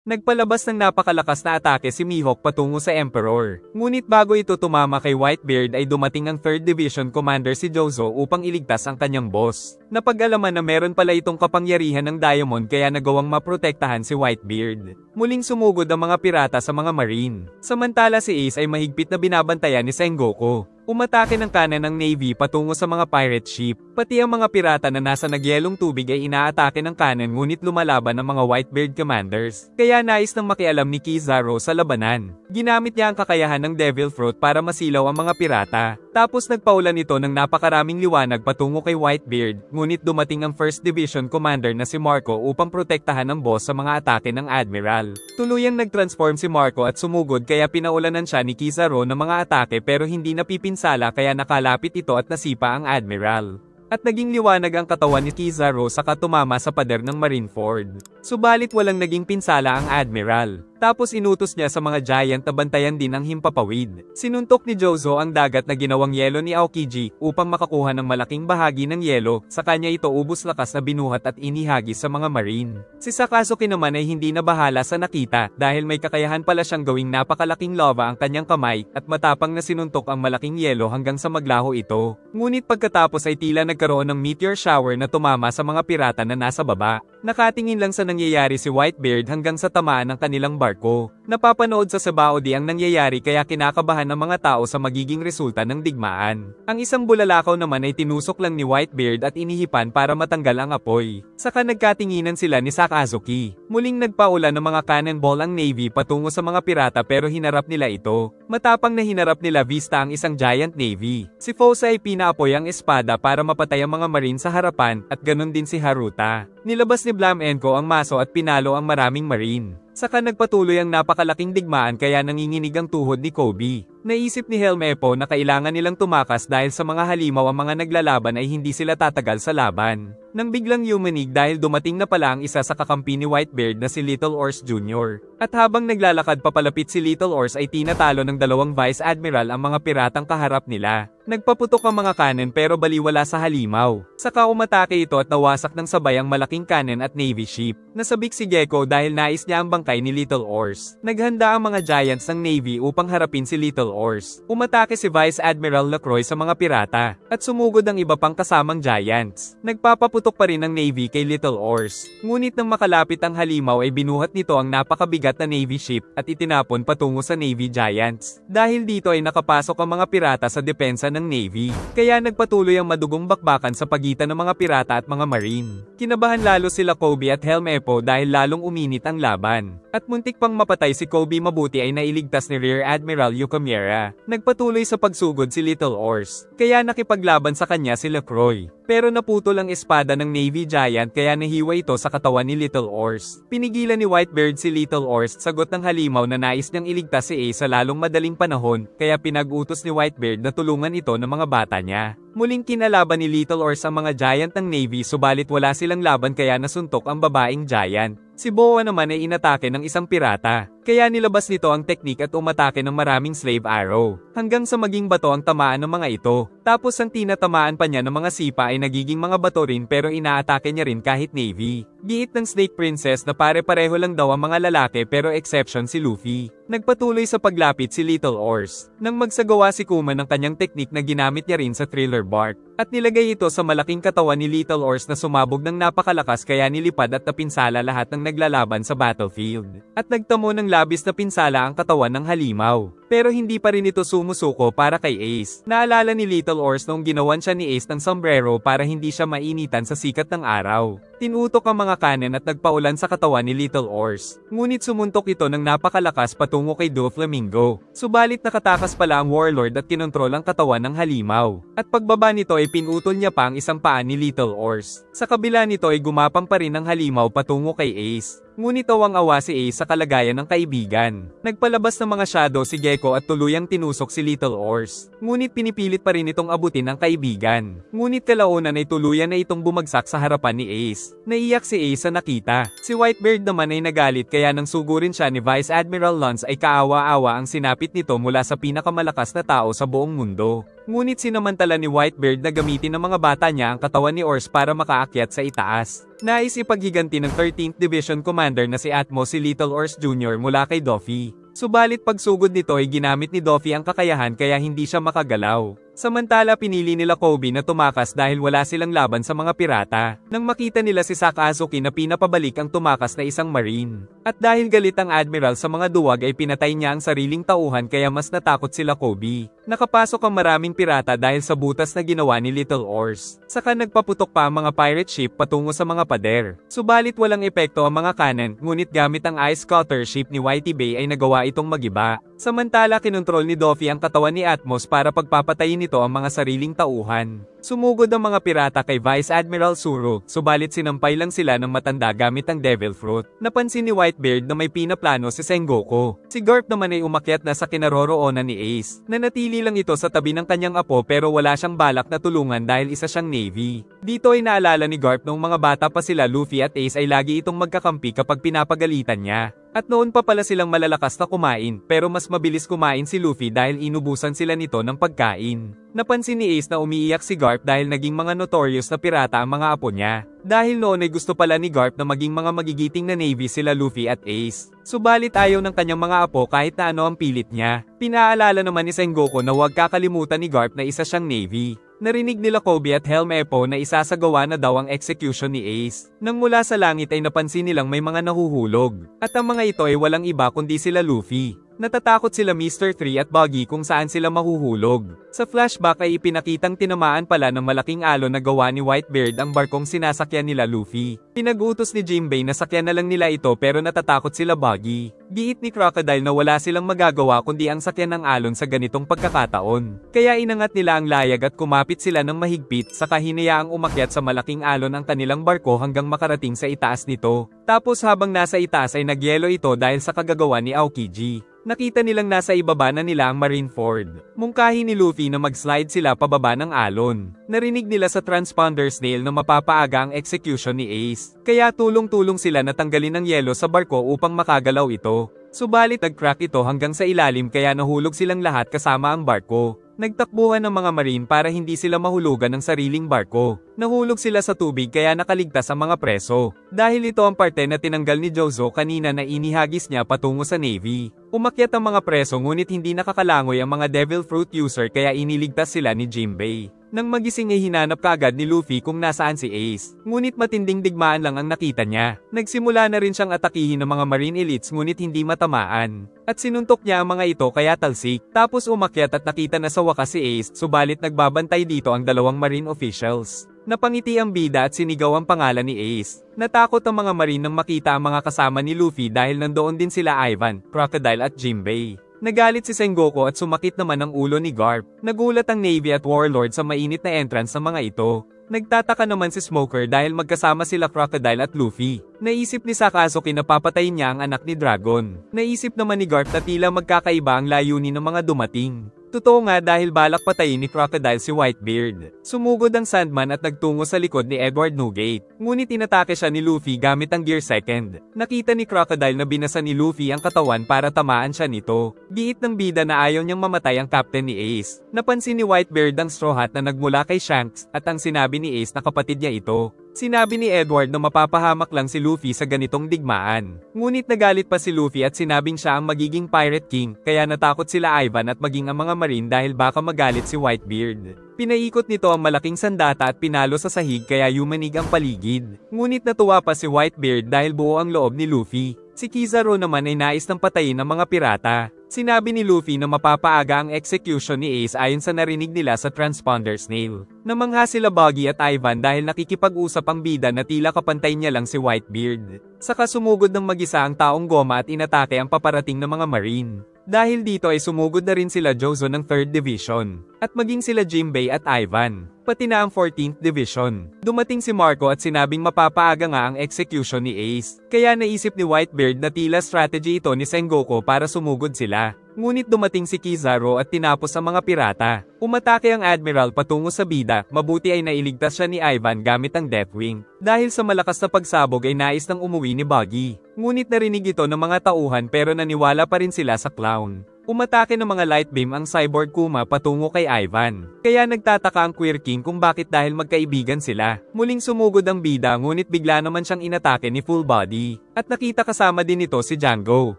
Nagpalabas ng napakalakas na atake si Mihawk patungo sa Emperor. Ngunit bago ito tumama kay Whitebeard ay dumating ang 3rd Division Commander si Jozo upang iligtas ang kanyang boss. Napag-alaman na meron pala itong kapangyarihan ng Diamond kaya nagawang maprotektahan si Whitebeard. Muling sumugod ang mga pirata sa mga Marine. Samantala si Ace ay mahigpit na binabantayan ni Sengoku. Umatake ng kanan ng Navy patungo sa mga pirate ship. Pati ang mga pirata na nasa nagyelong tubig ay inaatake ng kanan ngunit lumalaban ang mga Whitebeard commanders. Kaya nais nang makialam ni Kizaru sa labanan. Ginamit niya ang kakayahan ng Devil Fruit para masilaw ang mga pirata. Tapos nagpaulan ito ng napakaraming liwanag patungo kay Whitebeard, ngunit dumating ang 1st Division Commander na si Marco upang protektahan ang boss sa mga atake ng Admiral. Tuluyang nag-transform si Marco at sumugod kaya pinaulanan siya ni Kizaru ng mga atake pero hindi napipinsala kaya nakalapit ito at nasipa ang Admiral. At naging liwanag ang katawan ni Kizaru saka tumama sa pader ng Marineford. Subalit walang naging pinsala ang Admiral. Tapos inutos niya sa mga giant na bantayan din ang himpapawid. Sinuntok ni Jozo ang dagat na ginawang yelo ni Aokiji upang makakuha ng malaking bahagi ng yelo, sa kanya ito ubos lakas na binuhat at inihagis sa mga Marine. Si Sakazuki naman ay hindi na bahala sa nakita dahil may kakayahan pala siyang gawing napakalaking lava ang kanyang kamay at matapang na sinuntok ang malaking yelo hanggang sa maglaho ito. Ngunit pagkatapos ay tila nagkaroon ng meteor shower na tumama sa mga pirata na nasa baba. Nakatingin lang sa nangyayari si Whitebeard hanggang sa tamaan ng kanilang barko. Napapanood sa Sabaody ang nangyayari kaya kinakabahan ng mga tao sa magiging resulta ng digmaan. Ang isang bulalakaw naman ay tinusok lang ni Whitebeard at inihipan para matanggal ang apoy. Saka nagkatinginan sila ni Sakazuki. Muling nagpaulan ng mga cannonball ang Navy patungo sa mga pirata pero hinarap nila ito. Matapang na hinarap nila Vista ang isang giant Navy. Si Fosa ay pinaapoy ang espada para mapatay ang mga Marine sa harapan at ganun din si Haruta. Nilabas ni Blamenko ang maso at pinalo ang maraming Marine. Saka nagpatuloy ang napakalaking digmaan kaya nanginginig ang tuhod ni Kobe. Naisip ni Helmepo na kailangan nilang tumakas dahil sa mga halimaw ang mga naglalaban ay hindi sila tatagal sa laban. Nang biglang yumanig dahil dumating na pala ang isa sa kakampi ni Whitebeard na si Little Ors Jr. At habang naglalakad papalapit si Little Ors ay tinatalo ng dalawang Vice Admiral ang mga piratang kaharap nila. Nagpaputok ang mga cannon pero baliwala sa halimaw. Saka umatake ito at nawasak ng sabay ang malaking cannon at Navy ship. Nasabik si Gekko dahil nais niya ang bangkay ni Little Ors. Naghanda ang mga giants ng Navy upang harapin si Little Ors. Umatake si Vice Admiral Lacroix sa mga pirata at sumugod ang iba pang kasamang giants. Nagpapaputok pa rin ang Navy kay Little Ors. Ngunit nang makalapit ang halimaw ay binuhat nito ang napakabigat na Navy ship at itinapon patungo sa Navy giants. Dahil dito ay nakapasok ang mga pirata sa depensa ng Navy. Kaya nagpatuloy ang madugong bakbakan sa pagitan ng mga pirata at mga Marine. Kinabahan lalo sila Kobe at Helmepo dahil lalong uminit ang laban. At muntik pang mapatay si Kobe mabuti ay nailigtas ni Rear Admiral Yukamura. Nagpatuloy sa pagsugod si Little Ors. Kaya nakipaglaban sa kanya si Lacroix. Pero naputol ang espada ng Navy Giant kaya nahiwa ito sa katawan ni Little Ors. Pinigilan ni Whitebeard si Little Ors sagot ng halimaw na nais niyang iligtas si Ace sa lalong madaling panahon kaya pinag-utos ni Whitebeard na tulungan ito ng mga bata niya. Muling kinalaban ni Little Ors ang mga giant ng Navy subalit wala silang laban kaya nasuntok ang babaeng giant. Si Boa naman ay inatake ng isang pirata. Kaya nilabas nito ang teknik at umatake ng maraming slave arrow. Hanggang sa maging bato ang tamaan ng mga ito. Tapos ang tinatamaan pa niya ng mga sipa ay nagiging mga bato rin pero inaatake niya rin kahit Navy. Giit ng Snake Princess na pare-pareho lang daw ang mga lalaki pero exception si Luffy. Nagpatuloy sa paglapit si Little Ors. Nang magsagawa si Kuma ng kanyang teknik na ginamit niya rin sa Thriller Bark. At nilagay ito sa malaking katawan ni Little Ors na sumabog ng napakalakas kaya nilipad at napinsala lahat ng naglalaban sa battlefield. At nagtamo ng labis na pinsala ang katawan ng halimaw. Pero hindi pa rin ito sumusuko para kay Ace. Naalala ni Little Ors nung ginawan siya ni Ace ng sombrero para hindi siya mainitan sa sikat ng araw. Tinutok ang mga cannon at nagpaulan sa katawan ni Little Ors. Ngunit sumuntok ito ng napakalakas patungo kay Doflamingo. Subalit nakatakas pala ang Warlord at kinontrol ang katawan ng halimaw. At pagbaba nito ay pinutol niya pa ang isang paa ni Little Ors. Sa kabila nito ay gumapang pa rin ang halimaw patungo kay Ace. Ngunit awang-awa si Ace sa kalagayan ng kaibigan. Nagpalabas ng mga shadow si Gekko at tuluyang tinusok si Little Ors. Ngunit pinipilit pa rin itong abutin ang kaibigan. Ngunit kalaunan ay tuluyan na itong bumagsak sa harapan ni Ace. Naiyak si Ace sa nakita. Si Whitebeard naman ay nagalit kaya nang sugurin siya ni Vice Admiral Lance ay kaawa-awa ang sinapit nito mula sa pinakamalakas na tao sa buong mundo. Ngunit sinamantala ni Whitebeard na gamitin ng mga bata niya ang katawan ni Ors para makaakyat sa itaas. Nais ipaghiganti ng 13th Division Commander na si Atmos si Little Ors Jr. mula kay Doffy. Subalit pagsugod nito ay ginamit ni Doffy ang kakayahan kaya hindi siya makagalaw. Samantala pinili nila Kobe na tumakas dahil wala silang laban sa mga pirata. Nang makita nila si Sakazuki na pinapabalik ang tumakas na isang marine. At dahil galit ang admiral sa mga duwag ay pinatay niya ang sariling tauhan kaya mas natakot sila Kobe. Nakapasok ang maraming pirata dahil sa butas na ginawa ni Little Ors. Saka nagpaputok pa ang mga pirate ship patungo sa mga pader. Subalit walang epekto ang mga cannon, ngunit gamit ang ice cutter ship ni Whitey Bay ay nagawa itong magiba. Samantala kinontrol ni Doffy ang katawan ni Atmos para pagpapatayin nito ang mga sariling tauhan. Sumugod ang mga pirata kay Vice Admiral Zoro, subalit sinampay lang sila ng matanda gamit ang Devil Fruit. Napansin ni Whitebeard na may pinaplano si Sengoku. Si Garp naman ay umakyat na sa kinaroroonan ni Ace. Nanatili lang ito sa tabi ng kanyang apo pero wala siyang balak na tulungan dahil isa siyang Navy. Dito ay naalala ni Garp noong mga bata pa sila Luffy at Ace ay lagi itong magkakampi kapag pinapagalitan niya. At noon pa pala silang malalakas na kumain, pero mas mabilis kumain si Luffy dahil inubusan sila nito ng pagkain. Napansin ni Ace na umiiyak si Garp dahil naging mga notorious na pirata ang mga apo niya. Dahil noon ay gusto pala ni Garp na maging mga magigiting na Navy sila Luffy at Ace. Subalit ayaw ng kanyang mga apo kahit na ano ang pilit niya. Pinaalala naman ni Sengoku na huwag kakalimutan ni Garp na isa siyang Navy. Narinig nila Kobe at Helm Eppo na isasagawa na daw ang execution ni Ace. Nang mula sa langit ay napansin nilang may mga nahuhulog. At ang mga ito ay walang iba kundi sila Luffy. Natatakot sila Mr. 3 at Buggy kung saan sila mahuhulog. Sa flashback ay ipinakitang tinamaan pala ng malaking alon na gawa ni Whitebeard ang barkong sinasakyan nila Luffy. Pinag-utos ni Jinbei na sakyan na lang nila ito pero natatakot sila Buggy. Giit ni Crocodile na wala silang magagawa kundi ang sakyan ng alon sa ganitong pagkakataon. Kaya inangat nila ang layag at kumapit sila ng mahigpit saka hinayaang umakyat sa malaking alon ang kanilang barko hanggang makarating sa itaas nito. Tapos habang nasa itaas ay nagyelo ito dahil sa kagagawa ni Aokiji. Nakita nilang nasa ibaba na nila ang Marineford. Mungkahi ni Luffy na mag-slide sila pababa ng alon. Narinig nila sa transponder snail na mapapaaga ang execution ni Ace. Kaya tulong-tulong sila na tanggalin ang yelo sa barko upang makagalaw ito. Subalit nag-crack ito hanggang sa ilalim kaya nahulog silang lahat kasama ang barko. Nagtakbuhan ng mga marine para hindi sila mahulugan ng sariling barko. Nahulog sila sa tubig kaya nakaligtas ang mga preso. Dahil ito ang parte na tinanggal ni Jozo kanina na inihagis niya patungo sa Navy. Umakyat ang mga preso ngunit hindi nakakalangoy ang mga Devil Fruit user kaya iniligtas sila ni Jinbei. Nang magising ay hinanap kaagad ni Luffy kung nasaan si Ace. Ngunit matinding digmaan lang ang nakita niya. Nagsimula na rin siyang atakihin ng mga Marine Elites ngunit hindi matamaan. At sinuntok niya ang mga ito kaya talsik. Tapos umakyat at nakita na sa wakas si Ace, subalit nagbabantay dito ang dalawang Marine officials. Napangiti ang bida at sinigaw ang pangalan ni Ace. Natakot ang mga Marine nang makita ang mga kasama ni Luffy dahil nandoon din sila Ivan, Crocodile at Jinbei. Nagalit si Sengoku at sumakit naman ang ulo ni Garp. Nagulat ang Navy at Warlord sa mainit na entrance ng mga ito. Nagtataka naman si Smoker dahil magkasama sila Crocodile at Luffy. Naisip ni Sakazuki na papatayin niya ang anak ni Dragon. Naisip naman ni Garp na tila magkakaiba ang layunin ng mga dumating. Totoo nga dahil balak patayin ni Crocodile si Whitebeard. Sumugod ang Sandman at nagtungo sa likod ni Edward Newgate. Ngunit inatake siya ni Luffy gamit ang Gear Second. Nakita ni Crocodile na binasa ni Luffy ang katawan para tamaan siya nito. Giit ng bida na ayaw niyang mamatay ang captain ni Ace. Napansin ni Whitebeard ang Straw Hat na nagmula kay Shanks at ang sinabi ni Ace na kapatid niya ito. Sinabi ni Edward na mapapahamak lang si Luffy sa ganitong digmaan. Ngunit nagalit pa si Luffy at sinabing siya ang magiging Pirate King, kaya natakot sila Ivan at maging ang mga Marine dahil baka magalit si Whitebeard. Pinaikot nito ang malaking sandata at pinalo sa sahig kaya yumanig ang paligid. Ngunit natuwa pa si Whitebeard dahil buo ang loob ni Luffy. Si Kizaru naman ay nais ng patayin ng mga pirata. Sinabi ni Luffy na mapapaaga ang execution ni Ace ayon sa narinig nila sa transponder snail. Namangha sila Buggy at Ivan dahil nakikipag-usap ang bida na tila kapantay niya lang si Whitebeard. Saka sumugod ng mag-isa ang taong goma at inatake ang paparating ng mga Marine. Dahil dito ay sumugod na rin sila Jozo ng 3rd Division. At maging sila Jinbei at Ivan. Pati na ang 14th Division. Dumating si Marco at sinabing mapapaaga nga ang execution ni Ace. Kaya naisip ni Whitebeard na tila strategy ito ni Sengoku para sumugod sila. Ngunit dumating si Kizaru at tinapos ang mga pirata. Umatake ang Admiral patungo sa bida, mabuti ay nailigtas siya ni Ivan gamit ang Deathwing. Dahil sa malakas na pagsabog ay nais nang umuwi ni Buggy. Ngunit narinig ito ng mga tauhan pero naniwala pa rin sila sa clown. Umatake ng mga light beam ang cyborg Kuma patungo kay Ivan. Kaya nagtataka ang Queer King kung bakit dahil magkaibigan sila. Muling sumugod ang bida ngunit bigla naman siyang inatake ni Full Body. At nakita kasama din nito si Django.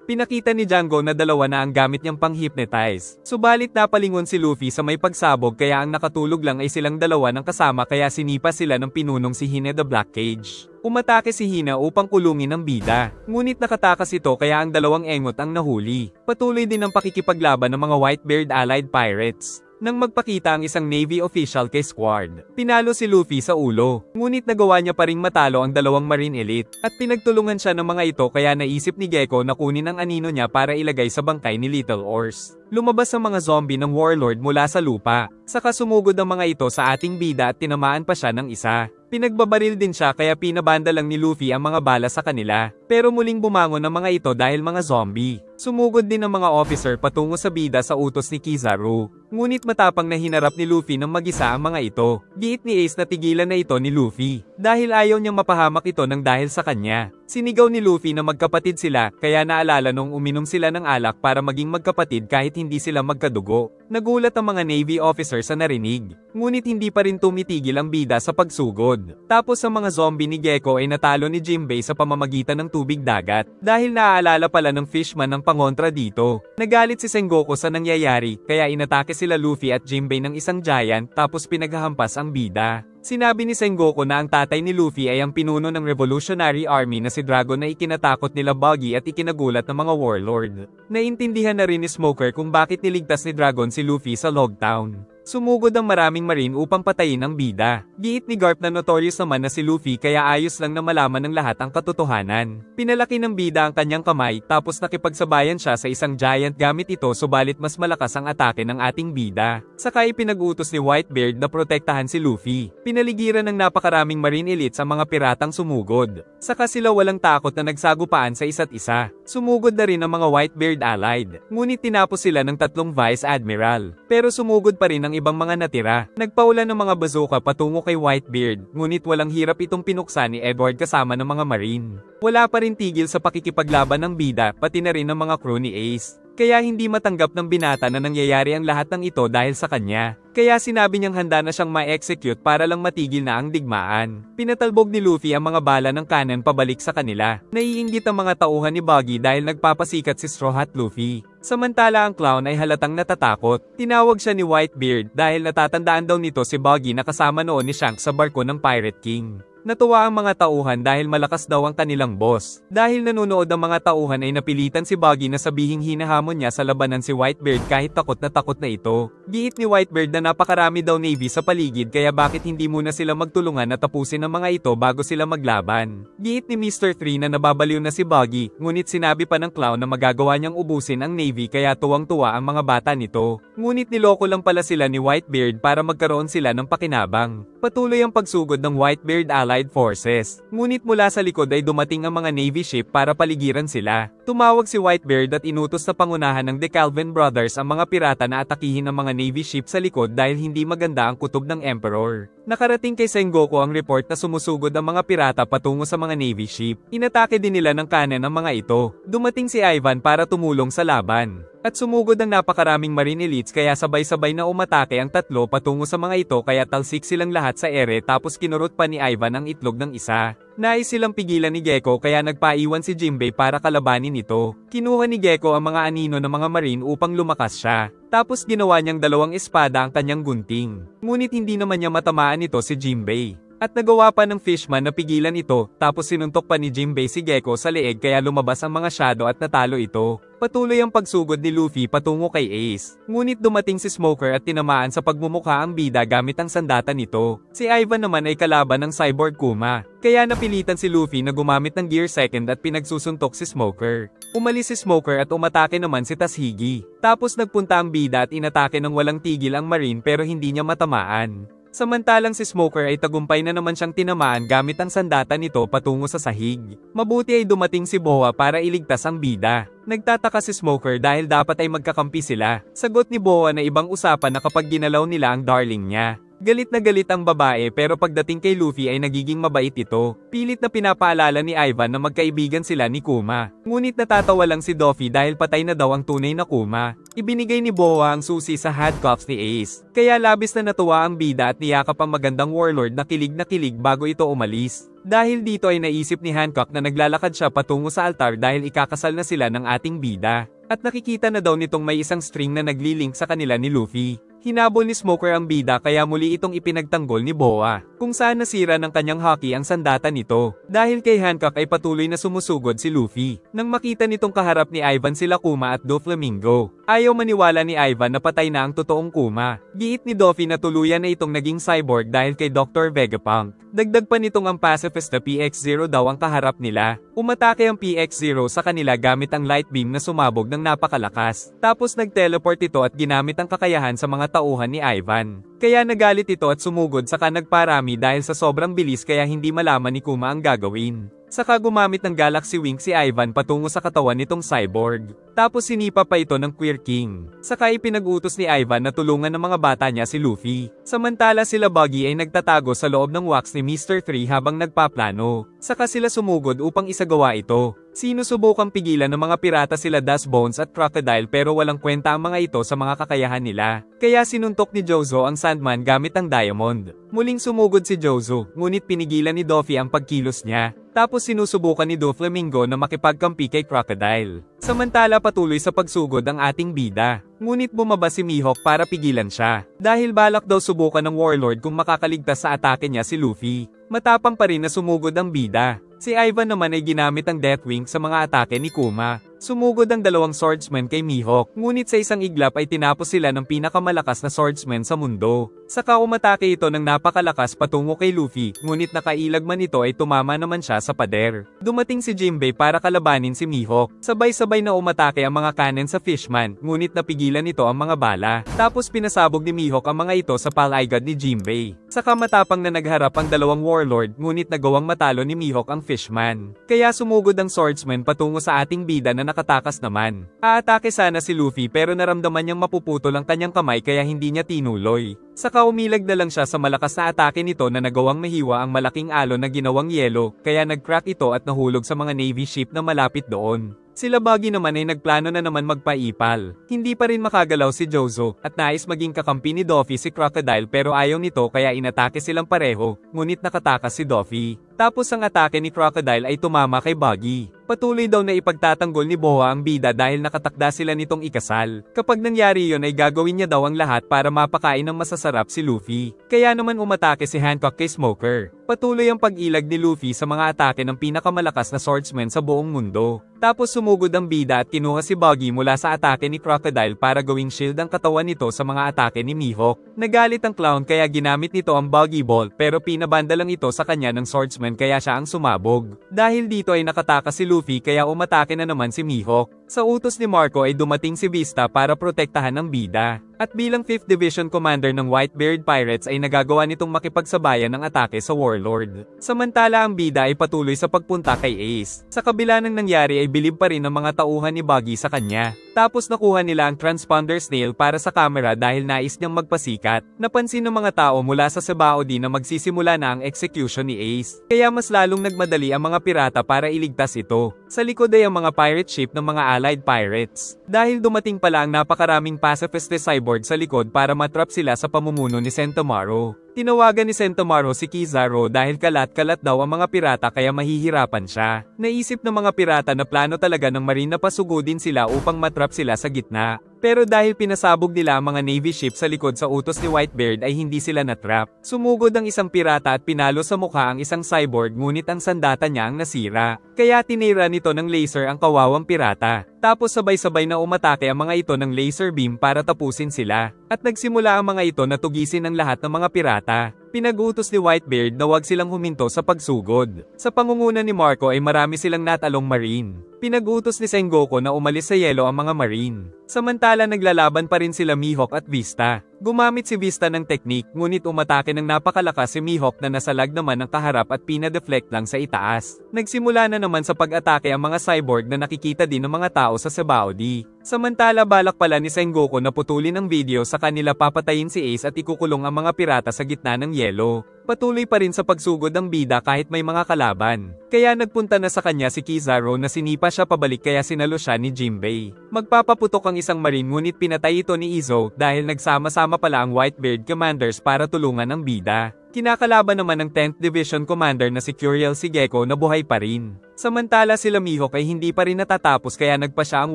Pinakita ni Django na dalawa na ang gamit niyang pang-hypnotize. Subalit napalingon si Luffy sa may pagsabog kaya ang nakatulog lang ay silang dalawa ng kasama kaya sinipa sila ng pinunong si Hina the Black Cage. Umatake si Hina upang kulungin ang bida. Ngunit nakatakas ito kaya ang dalawang engot ang nahuli. Patuloy din ang pakikipaglaban ng mga Whitebeard allied pirates. Nang magpakita ang isang Navy official kay Squad, pinalo si Luffy sa ulo. Ngunit nagawa niya pa ring matalo ang dalawang Marine Elite. At pinagtulungan siya ng mga ito kaya naisip ni Gecko na kunin ang anino niya para ilagay sa bangkay ni Little Horse. Lumabas ang mga zombie ng Warlord mula sa lupa. Saka sumugod ang mga ito sa ating bida at tinamaan pa siya ng isa. Pinagbabaril din siya kaya pinabanda lang ni Luffy ang mga bala sa kanila. Pero muling bumangon ang mga ito dahil mga zombie. Sumugod din ang mga officer patungo sa bida sa utos ni Kizaru. Ngunit matapang na hinarap ni Luffy ng mag-isa ang mga ito. Giit ni Ace na tigilan na ito ni Luffy. Dahil ayaw niyang mapahamak ito ng dahil sa kanya. Sinigaw ni Luffy na magkapatid sila kaya naalala nung uminom sila ng alak para maging magkapatid kahit hindi sila magkadugo. Nagulat ang mga Navy officers sa narinig. Ngunit hindi pa rin tumitigil ang bida sa pagsugod. Tapos ang mga zombie ni Gecko ay natalo ni Jinbei sa pamamagitan ng tubig dagat. Dahil naaalala pala ng fishman ng pangontra dito. Nagalit si Sengoku sa nangyayari kaya inatake sila Luffy at Jinbei ng isang giant tapos pinaghahampas ang bida. Sinabi ni Sengoku na ang tatay ni Luffy ay ang pinuno ng Revolutionary Army na si Dragon na ikinatakot nila Buggy at ikinagulat ng mga warlord. Naintindihan na rin ni Smoker kung bakit niligtas ni Dragon si Luffy sa Logtown. Sumugod ang maraming marine upang patayin ang bida. Giit ni Garp na notorious naman na si Luffy kaya ayos lang na malaman ng lahat ang katotohanan. Pinalaki ng bida ang kanyang kamay tapos nakipagsabayan siya sa isang giant gamit ito subalit mas malakas ang atake ng ating bida. Saka ipinag-utos ni Whitebeard na protektahan si Luffy. Pinaligiran ng napakaraming marine elites ang mga piratang sumugod. Saka sila walang takot na nagsagupaan sa isa't isa. Sumugod na rin ang mga Whitebeard allied. Ngunit tinapos sila ng 3 Vice Admiral. Pero sumugod pa rin ang ibang mga natira. Nagpaulan ng mga bazooka patungo kay Whitebeard, ngunit walang hirap itong pinuksan ni Edward kasama ng mga marine. Wala pa rin tigil sa pakikipaglaban ng bida, pati na rin ng mga crew ni Ace. Kaya hindi matanggap ng binata na nangyayari ang lahat ng ito dahil sa kanya. Kaya sinabi niyang handa na siyang ma-execute para lang matigil na ang digmaan. Pinatalbog ni Luffy ang mga bala ng cannon pabalik sa kanila. Naiinggit ang mga tauhan ni Buggy dahil nagpapasikat si Straw Hat Luffy. Samantala ang clown ay halatang natatakot. Tinawag siya ni Whitebeard dahil natatandaan daw nito si Buggy na kasama noon ni Shanks sa barko ng Pirate King. Natuwa ang mga tauhan dahil malakas daw ang kanilang boss. Dahil nanonood ang mga tauhan ay napilitan si Buggy na sabihing hinahamon niya sa labanan si Whitebeard kahit takot na ito. Giit ni Whitebeard na napakarami daw navy sa paligid kaya bakit hindi muna sila magtulungan na tapusin ang mga ito bago sila maglaban. Giit ni Mr. 3 na nababaliw na si Buggy, ngunit sinabi pa ng clown na magagawa niyang ubusin ang navy kaya tuwang-tuwa ang mga bata nito. Ngunit niloko lang pala sila ni Whitebeard para magkaroon sila ng pakinabang. Patuloy ang pagsugod ng Whitebeard Allied Forces. Ngunit mula sa likod ay dumating ang mga Navy ship para paligiran sila. Tumawag si Whitebeard at inutos sa pangunahan ng DeKalvin Brothers ang mga pirata na atakihin ang mga Navy ship sa likod dahil hindi maganda ang kutob ng Emperor. Nakarating kay Sengoku ang report na sumusugod ang mga pirata patungo sa mga Navy ship. Inatake din nila ng cannon ang mga ito. Dumating si Ivan para tumulong sa laban. At sumugod ang napakaraming marine elites kaya sabay-sabay na umatake ang tatlo patungo sa mga ito kaya talsik silang lahat sa ere tapos kinurot pa ni Ivan ang itlog ng isa. Nais silang pigilan ni Gecko kaya nagpaiwan si Jinbei para kalabanin ito. Kinuha ni Gecko ang mga anino ng mga marine upang lumakas siya. Tapos ginawa niyang 2 espada ang kanyang gunting. Ngunit hindi naman niya matamaan ito si Jinbei. At nagawa pa ng fishman na pigilan ito, tapos sinuntok pa ni Jinbei si Gecko sa leeg kaya lumabas ang mga shadow at natalo ito. Patuloy ang pagsugod ni Luffy patungo kay Ace. Ngunit dumating si Smoker at tinamaan sa pagmumukha ang bida gamit ang sandata nito. Si Ivan naman ay kalaban ng Cyborg Kuma. Kaya napilitan si Luffy na gumamit ng Gear Second at pinagsusuntok si Smoker. Umalis si Smoker at umatake naman si Tashigi. Tapos nagpunta ang bida at inatake ng walang tigil ang Marine pero hindi niya matamaan. Samantalang si Smoker ay tagumpay na naman siyang tinamaan gamit ang sandata nito patungo sa sahig. Mabuti ay dumating si Boa para iligtas ang bida. Nagtataka si Smoker dahil dapat ay magkakampi sila. Sagot ni Boa na ibang usapan na kapag ginalaw nila ang darling niya. Galit na galit ang babae pero pagdating kay Luffy ay nagiging mabait ito. Pilit na pinapaalala ni Ivan na magkaibigan sila ni Kuma. Ngunit natatawa lang si Luffy dahil patay na daw ang tunay na Kuma. Ibinigay ni Boa ang susi sa handcuffs ni Ace. Kaya labis na natuwa ang bida at niyakap ang magandang warlord na kilig bago ito umalis. Dahil dito ay naisip ni Hancock na naglalakad siya patungo sa altar dahil ikakasal na sila ng ating bida. At nakikita na daw nitong may isang string na naglilink sa kanila ni Luffy. Hinabol ni Smoker ang bida kaya muli itong ipinagtanggol ni Boa, kung saan nasira ng kanyang hockey ang sandata nito. Dahil kay Hancock ay patuloy na sumusugod si Luffy. Nang makita nitong kaharap ni Ivan sila Kuma at Doflamingo, ayaw maniwala ni Ivan na patay na ang totoong Kuma. Giit ni Doffy na tuluyan na itong naging cyborg dahil kay Dr. Vegapunk. Dagdag pa nitong ang pacifist na PX-0 daw ang kaharap nila. Umatake ang PX-0 sa kanila gamit ang light beam na sumabog ng napakalakas. Tapos nag-teleport ito at ginamit ang kakayahan sa mga tauhan ni Ivan. Kaya nagalit ito at sumugod saka nagparami dahil sa sobrang bilis kaya hindi malaman ni Kuma ang gagawin. Saka gumamit ng Galaxy Wing si Ivan patungo sa katawan nitong cyborg. Tapos sinipa pa ito ng Queer King. Saka ipinag-utos ni Ivan na tulungan ng mga bata niya si Luffy. Samantala sila Buggy ay nagtatago sa loob ng wax ni Mr. 3 habang nagpaplano. Saka sila sumugod upang isagawa ito. Sinusubukang pigilan ng mga pirata sila Dust Bones at Crocodile pero walang kwenta ang mga ito sa mga kakayahan nila. Kaya sinuntok ni Jozo ang Sandman gamit ang Diamond. Muling sumugod si Jozo, ngunit pinigilan ni Doffy ang pagkilos niya. Tapos sinusubukan ni Doflamingo na makipagkampi kay Crocodile. Samantala patuloy sa pagsugod ang ating bida. Ngunit bumaba si Mihawk para pigilan siya. Dahil balak daw subukan ng Warlord kung makakaligtas sa atake niya si Luffy. Matapang pa rin na sumugod ang bida. Si Ivan naman ay ginamit ang Deathwing sa mga atake ni Kuma. Sumugod ang dalawang swordsman kay Mihawk, ngunit sa isang iglap ay tinapos sila ng pinakamalakas na swordsman sa mundo. Saka umatake ito ng napakalakas patungo kay Luffy, ngunit nakailag man ito ay tumama naman siya sa pader. Dumating si Jinbei para kalabanin si Mihawk. Sabay-sabay na umatake ang mga cannon sa Fishman, ngunit napigilan nito ang mga bala. Tapos pinasabog ni Mihawk ang mga ito sa palaygad ni Jinbei. Saka matapang na nagharap ang dalawang warlord, ngunit nagawang matalo ni Mihawk ang Fishman. Kaya sumugod ang swordsman patungo sa ating bida na nakatakas naman. Aatake sana si Luffy pero naramdaman niyang mapuputol ang kanyang kamay kaya hindi niya tinuloy. Saka umilag na lang siya sa malakas na atake nito na nagawang mahiwa ang malaking alon na ginawang yelo, kaya nag-crack ito at nahulog sa mga Navy ship na malapit doon. Sila Buggy naman ay nagplano na naman magpaipal. Hindi pa rin makagalaw si Jozo, at nais maging kakampi ni Doffy si Crocodile pero ayaw nito kaya inatake silang pareho, ngunit nakatakas si Doffy. Tapos ang atake ni Crocodile ay tumama kay Buggy. Patuloy daw na ipagtatanggol ni Boa ang bida dahil nakatakda sila nitong ikasal. Kapag nangyari yon ay gagawin niya daw ang lahat para mapakain ng masasarap si Luffy. Kaya naman umatake si Hancock kay Smoker. Patuloy ang pag-ilag ni Luffy sa mga atake ng pinakamalakas na swordsman sa buong mundo. Tapos sumugod ang bida at kinuha si Buggy mula sa atake ni Crocodile para gawing shield ang katawan nito sa mga atake ni Mihawk. Nagalit ang clown kaya ginamit nito ang Buggy Ball pero pinabanda lang ito sa kanya ng swordsman kaya siya ang sumabog. Dahil dito ay nakatakas si Luffy kaya umatake na naman si Mihawk. Sa utos ni Marco ay dumating si Vista para protektahan ang bida. At bilang 5th Division Commander ng Whitebeard Pirates ay nagagawa nitong makipagsabayan ng atake sa Warlord. Samantala ang bida ay patuloy sa pagpunta kay Ace. Sa kabila ng nangyari ay bilib pa rin ang mga tauhan ni Buggy sa kanya. Tapos nakuha nila ang transponder snail para sa camera dahil nais niyang magpasikat. Napansin ng mga tao mula sa Sabaody na magsisimula na ang execution ni Ace. Kaya mas lalong nagmadali ang mga pirata para iligtas ito. Sa likod ay ang mga pirate ship ng mga allied pirates. Dahil dumating pala ang napakaraming pacifist cyborg sa likod para matrap sila sa pamumuno ni Sentomaro. Tinawagan ni Sentomaro si Kizaru dahil kalat-kalat daw ang mga pirata kaya mahihirapan siya. Naisip ng mga pirata na plano talaga ng marine na pasugudin sila upang matrap sila sa gitna. Pero dahil pinasabog nila ang mga Navy ship sa likod sa utos ni Whitebeard ay hindi sila natrap. Sumugod ang isang pirata at pinalo sa mukha ang isang cyborg ngunit ang sandata niya ang nasira. Kaya tinira nito ng laser ang kawawang pirata. Tapos sabay-sabay na umatake ang mga ito ng laser beam para tapusin sila. At nagsimula ang mga ito na tugisin ang lahat ng mga pirata. Pinag-utos ni Whitebeard na huwag silang huminto sa pagsugod. Sa pangunguna ni Marco ay marami silang natalong marine. Pinag-utos ni Sengoku na umalis sa yelo ang mga marine. Samantala naglalaban pa rin sila Mihawk at Vista. Gumamit si Vista ng teknik ngunit umatake ng napakalakas si Mihawk na nasalag naman ang kaharap at pinadeflect lang sa itaas. Nagsimula na naman sa pag-atake ang mga cyborg na nakikita din ng mga tao sa Sabaody. Samantala balak pala ni Sengoku na putulin ang video sa kanila papatayin si Ace at ikukulong ang mga pirata sa gitna ng yelo. Patuloy pa rin sa pagsugod ang bida kahit may mga kalaban. Kaya nagpunta na sa kanya si Kizaru na sinipa siya pabalik kaya sinalo siya ni Jinbei. Magpapaputok ang isang marine ngunit pinatay ito ni Izo dahil nagsama-sama pala ang Whitebeard Commanders para tulungan ang bida. Kinakalaban naman ng 10th Division Commander na si Curiel Shigeko na buhay pa rin. Samantala sila Mihawk ay hindi pa rin natatapos kaya nagpa siya ang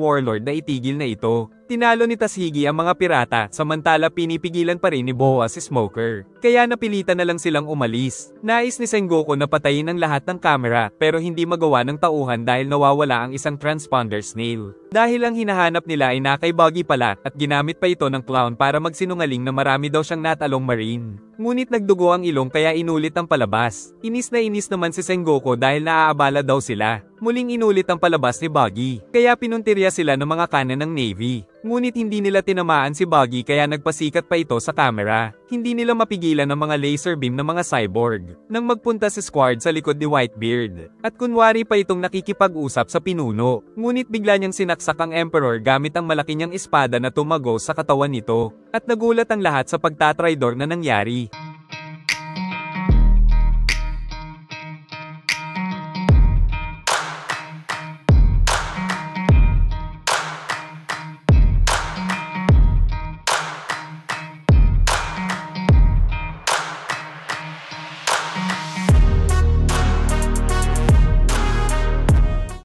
warlord na itigil na ito. Tinalo ni Tashigi ang mga pirata, samantala pinipigilan pa rin ni Boa si Smoker. Kaya napilitan na lang silang umalis. Nais ni Sengoku na patayin ang lahat ng kamera, pero hindi magawa ng tauhan dahil nawawala ang isang transponder snail. Dahil ang hinahanap nila ay nakay Buggy pala, at ginamit pa ito ng clown para magsinungaling na marami daw siyang natalong marine. Ngunit nagdugo ang ilong kaya inulit ang palabas. Inis na inis naman si Sengoku dahil naaabala daw sila. Muling inulit ang palabas ni Buggy, kaya pinuntirya sila ng mga kanan ng Navy. Ngunit hindi nila tinamaan si Buggy kaya nagpasikat pa ito sa camera. Hindi nila mapigilan ang mga laser beam ng mga cyborg. Nang magpunta si Squard sa likod ni Whitebeard. At kunwari pa itong nakikipag-usap sa pinuno. Ngunit bigla niyang sinaksak ang Emperor gamit ang malaki niyang espada na tumago sa katawan nito. At nagulat ang lahat sa pagtatraidor na nangyari.